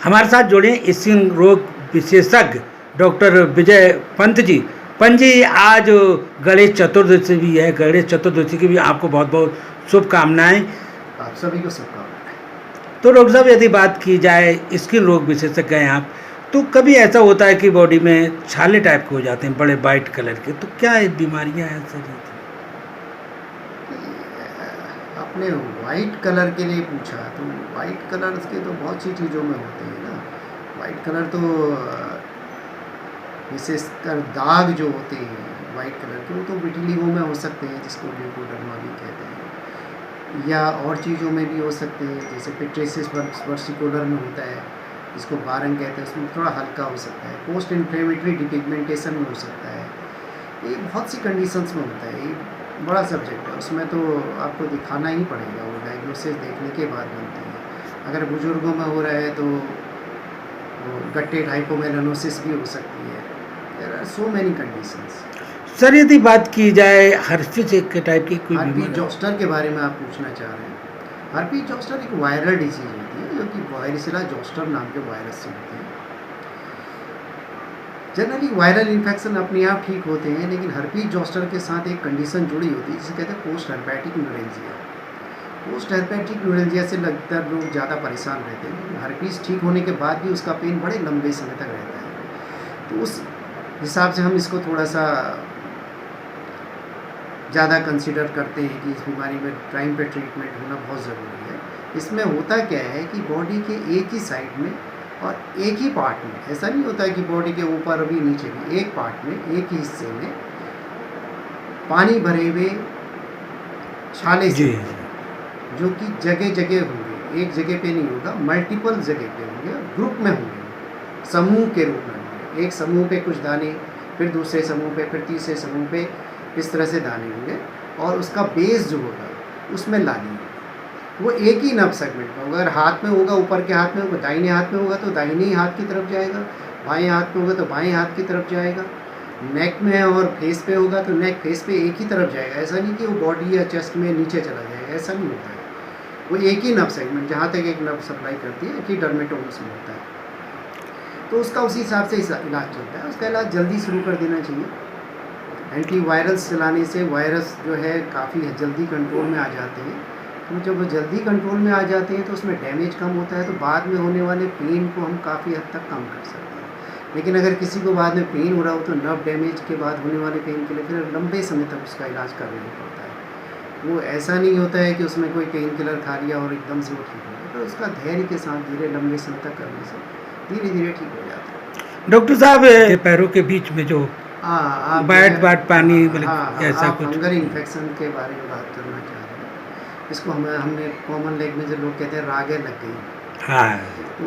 हमारे साथ जुड़े स्किन रोग विशेषज्ञ डॉक्टर विजय पंत जी। पंत जी, आज गणेश चतुर्दशी भी है। गणेश चतुर्दशी की भी आपको बहुत बहुत शुभकामनाएं। आप सभी को शुभकामनाएं। तो डॉक्टर साहब, यदि बात की जाए, स्किन रोग विशेषज्ञ हैं आप, तो कभी ऐसा होता है कि बॉडी में छाले टाइप के हो जाते हैं, बड़े वाइट कलर के, तो क्या ये बीमारियां हैं शरीर की? आपने वाइट कलर के लिए पूछा, तो वाइट कलर के तो बहुत सी चीज़ों में होते हैं ना। वाइट कलर तो विशेषकर दाग जो होते हैं वाइट कलर के, वो तो विटिलिगो में हो सकते हैं, जिसको ल्यूकोडर्मा भी कहते हैं, या और चीज़ों में भी हो सकते हैं, जैसे पिट्रेसिस वर्सिकोलर में होता है, जिसको बारंग कहते हैं, उसमें थोड़ा हल्का हो सकता है। पोस्ट इन्फ्लेमेटरी डिपिगमेंटेशन में हो सकता है। ये बहुत सी कंडीशंस में होता है। ये बड़ा सब्जेक्ट है, उसमें तो आपको दिखाना ही पड़ेगा, वो डायग्नोसिस देखने के बाद बनती है। अगर बुजुर्गों में हो रहा है तो गट्टेड हाइपोमेलानोसिस भी हो सकती है। There are so many conditions. Sir, यदि बात की जाए हर्पिस एक टाइप की कोई हर्पी बीमारी? जोस्टर के बारे में आप पूछना चाह रहे हैं। हर्पी जोस्टर एक वायरल डिजीज होती है, जो कि वायरिसिला जोस्टर नाम के वायरस से होती है। जनरली वायरल इन्फेक्शन अपने आप ठीक होते हैं, लेकिन हर्पीज जोस्टर के साथ एक कंडीशन जुड़ी होती है, जिसे कहते हैं पोस्ट हर्पेटिक न्यूरेंजिया। पोस्ट हर्पेटिक न्यूरेंजिया से लगभग लोग ज़्यादा परेशान रहते हैं। हर्पीज ठीक होने के बाद भी उसका पेन बड़े लंबे समय तक रहता है। तो उस हिसाब से हम इसको थोड़ा सा ज़्यादा कंसिडर करते हैं कि इस बीमारी में टाइम पे ट्रीटमेंट होना बहुत ज़रूरी है। इसमें होता क्या है कि बॉडी के एक ही साइड में और एक ही पार्ट में, ऐसा नहीं होता है कि बॉडी के ऊपर भी नीचे भी, एक पार्ट में, एक ही हिस्से में पानी भरे हुए छाले से, जो कि जगह जगह होंगे, एक जगह पे नहीं होगा, मल्टीपल जगह पे होंगे, ग्रुप में होंगे, समूह के रूप में होंगे। एक समूह पे कुछ दाने, फिर दूसरे समूह पे, फिर तीसरे समूह पे, इस तरह से दाने होंगे, और उसका बेस जो होगा उसमें लानी है। वो एक ही नर्व सेगमेंट में होगा। अगर हाथ में होगा, ऊपर के हाथ में होगा, दाहिने हाथ में होगा तो दाहिने ही हाथ की तरफ जाएगा, बाएं हाथ में होगा तो बाएं हाथ की तरफ जाएगा। नेक में और फेस पे होगा तो नेक फेस पे एक ही तरफ जाएगा। ऐसा नहीं कि वो बॉडी या चेस्ट में नीचे चला जाएगा, ऐसा नहीं होता है। वो एक ही नर्व सेगमेंट, जहाँ तक एक नर्व सप्लाई करती है, एक ही डर्मेटोम्स में होता है। तो उसका उसी हिसाब से इलाज चलता है। उसका इलाज जल्दी शुरू कर देना चाहिए। एंटीवायरल्स चलाने से वायरस जो है काफ़ी जल्दी कंट्रोल में आ जाते हैं। तो जब वो जल्दी कंट्रोल में आ जाते हैं तो उसमें डैमेज कम होता है, तो बाद में होने वाले पेन को हम काफ़ी हद तक कम कर सकते हैं। लेकिन अगर किसी को बाद में पेन हो रहा हो तो नर्व डैमेज के बाद होने वाले पेन के लिए फिर लंबे समय तक उसका इलाज करना पड़ता है। वो ऐसा नहीं होता है कि उसमें कोई पेन किलर खा लिया और एकदम से वो ठीक हो गया, तो उसका धैर्य के साथ धीरे लंबे समय तक करने से धीरे धीरे ठीक हो जाता है। डॉक्टर साहब, पैरों के बीच में जो बाट पानी, ऐसा कुछ फंगल इन्फेक्शन के बारे में बात करना चाह रहे हैं। इसको हमने कॉमन लैंग्वेज में जो लोग कहते हैं रागे लग गई। हाँ, तो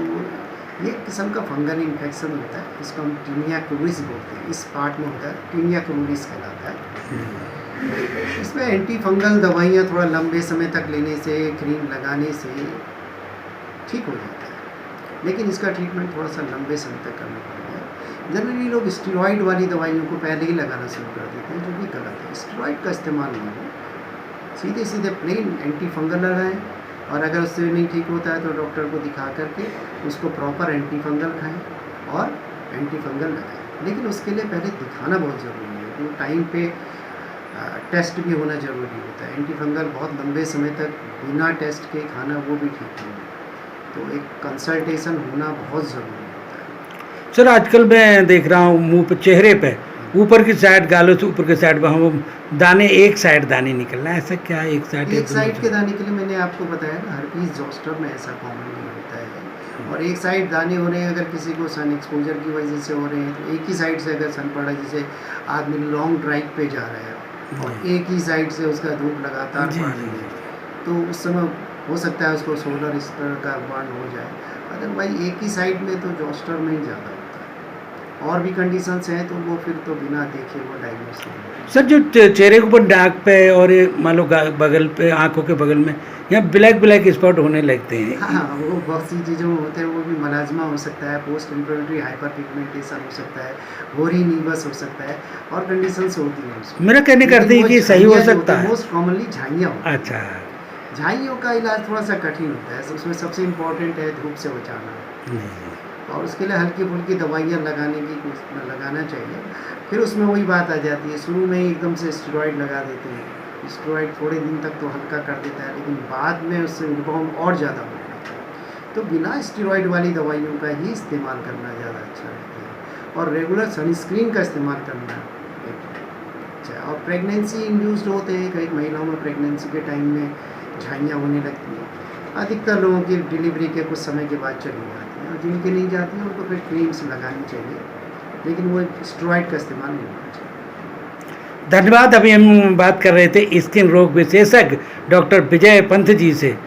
ये किस्म का फंगल इन्फेक्शन होता है, इसको हम टीनिया क्रूरिस बोलते हैं। इस पार्ट में होता है, टीनिया क्रूरिस कहलाता है। इसमें एंटी फंगल दवाइयाँ थोड़ा लंबे समय तक लेने से, क्रीम लगाने से ठीक हो जाता है, लेकिन इसका ट्रीटमेंट थोड़ा सा लंबे समय तक करना पड़ता है। जनरली लोग स्टेरॉइड वाली दवाइयों को पहले ही लगाना शुरू कर देते हैं, जो कि गलत है। स्टेरॉइड का इस्तेमाल नहीं हो, सीधे सीधे प्लेन एंटी फंगल लगाएं, और अगर उससे नहीं ठीक होता है तो डॉक्टर को दिखा करके उसको प्रॉपर एंटी फंगल खाएं और एंटी फंगल लगाएं। लेकिन उसके लिए पहले दिखाना बहुत ज़रूरी है। तो टाइम पे टेस्ट भी होना ज़रूरी होता है। एंटी फंगल बहुत लंबे समय तक बिना टेस्ट के खाना वो भी ठीक नहीं है, तो एक कंसल्टेशन होना बहुत ज़रूरी होता है। सर, आजकल मैं देख रहा हूँ मुंह पे, चेहरे पे ऊपर की साइड, गालों से ऊपर की साइड वहाँ वो दाने, एक साइड दाने निकलना है, ऐसा क्या एक साइड के दाने के लिए मैंने आपको बताया ना, हर्पीज जोस्टर में ऐसा कॉमनली होता है। और एक साइड दाने हो रहे हैं, अगर किसी को सन एक्सपोजर की वजह से हो रहे हैं, तो एक ही साइड से अगर सन पड़ा, जैसे आदमी लॉन्ग ड्राइव पे जा रहा है और एक ही साइड से उसका धूप लगातार पड़ रही है, तो उस समय हो सकता है उसको सोलर इस तरह का बर्न हो जाए। अदरवाइज एक ही साइड में तो जोस्टर में ही ज़्यादा होता है। और भी कंडीशंस हैं तो वो फिर तो बिना देखे वो डायग्नोस नहीं होता। सर, जो चेहरे के ऊपर दाग पे और मान लो बगल पे, आंखों के बगल में यहाँ ब्लैक स्पॉट होने लगते हैं, हाँ, वो बहुत सी चीज़ों में होते हैं। वो भी मलाजमा हो सकता है, पोस्ट इन्फ्लेमेटरी हाइपर पिगमेंटेशन हो सकता है, होरी नीवस हो सकता है, और कंडीशंस होती हैं उसमें। मेरा कहने का अर्थ है कि सही हो सकता है। मोस्ट कॉमनली झाइयाँ होती हैं। अच्छा, झाइयों का इलाज थोड़ा सा कठिन होता है, उसमें सबसे इम्पोर्टेंट है धूप से बचाना, जी और उसके लिए हल्की फुल्की दवाइयाँ लगाना चाहिए। फिर उसमें वही बात आ जाती है, शुरू में ही एकदम से स्टेरॉइड लगा देते हैं, स्टेरॉइड थोड़े दिन तक तो हल्का कर देता है, लेकिन बाद में उससे रिबाउंड और ज़्यादा हो जाता है। तो बिना स्टेरॉइड वाली दवाइयों का ही इस्तेमाल करना ज़्यादा अच्छा रहता है, और रेगुलर सनस्क्रीन का इस्तेमाल करना अच्छा है। और प्रेगनेंसी इंड्यूस्ड होते हैं, कई महिलाओं में प्रेगनेंसी के टाइम में झाइयाँ होने लगती हैं, अधिकतर लोगों की डिलीवरी के कुछ समय के बाद चली जाती हैं, और जिनकी नहीं जाती हैं उनको फिर क्रीम्स लगानी चाहिए, लेकिन वो स्टेरॉइड का इस्तेमाल नहीं होना चाहिए। धन्यवाद। अभी हम बात कर रहे थे स्किन रोग विशेषज्ञ डॉक्टर विजय पंत जी से।